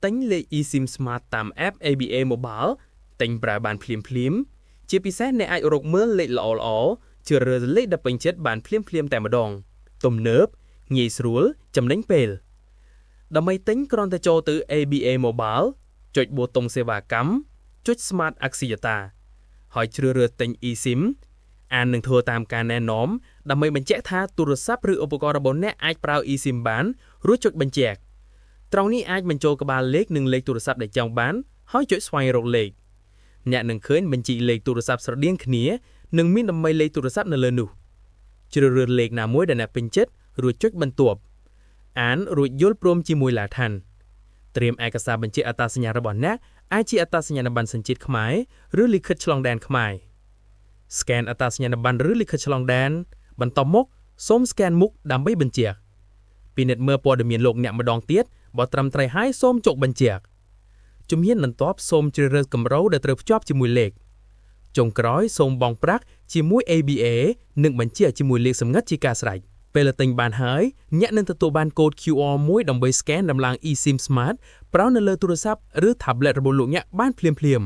ទិញលេខ eSIM Smart តាម app ABA Mobile ទិញប្រើបានភ្លាមជាពិសេសអ្នកអាចរកមើលលេខល្អៗជ្រើសរើសលេខដែលពេញចិត្តបានភ្លាមតែម្ដងទំនើបងាយស្រួលចំណេញពេលដើម្បីទិញគ្រាន់តែចូលទៅ ABA Mobile ចុចប៊ូតុងសេវាកម្មចុច Smart អក្សរតាហើយជ្រើសរើសទិញ eSIM អាននឹងធ្វើតាមការណែនាំដើម្បីបញ្ជាក់ថាទូរស័ព្ទឬឧបករណ៍របស់អ្នកអាចប្រើ eSIM បានរួចចុចបញ្ជាក់ត្រង់នេះអាចបញ្ចូលក្បាលលេខនិងលេខទូរស័ព្ទដែលចង់បានហើយចុចស្វែងរកលេខអ្នកនឹងឃើញបញ្ជីលេខទូរស័ព្ទស្រដៀងគ្នានិងមានដើម្បីលេខទូរស័ព្ទនៅលើនោះជ្រើសរើសលេខណាមួយដែលអ្នកពេញចិត្តរួចចុចបន្ទាប់អានរួចយល់ព្រមជាមួយឡាឋានត្រៀមឯកសារបញ្ជាក់អត្តសញ្ញាណរបស់អ្នកអាចជាអត្តសញ្ញាណប័ណ្ណសញ្ជាតិខ្មែរឬលិខិតឆ្លងដែនខ្មែរScan អត្តសញ្ញាណប័ណ្ណឬលិខិតឆ្លងដែនបន្ទាប់មកសូម Scan មុខដើម្បីបញ្ជាក់ពិនិត្យមើលព័ត៌មានលោកអ្នកម្ដងទៀតបើត្រឹមត្រូវហើយសូមចុចបញ្ជាក់ជំហានបន្ទាប់សូមជ្រើសរើសគម្រោងដែលត្រូវភ្ជាប់ជាមួយលេខចុងក្រោយសូមបង់ប្រាក់ជាមួយ ABA និងបញ្ជាក់ជាមួយលេខសម្ងាត់ជាការស្រេចពេលទិញបានហើយអ្នកនឹងទទួលបានកូដ QR មួយដើម្បី Scan ដំឡើង eSIM Smart ប្រើនៅលើទូរស័ព្ទឬ tablet របស់លោកអ្នកបានភ្លាម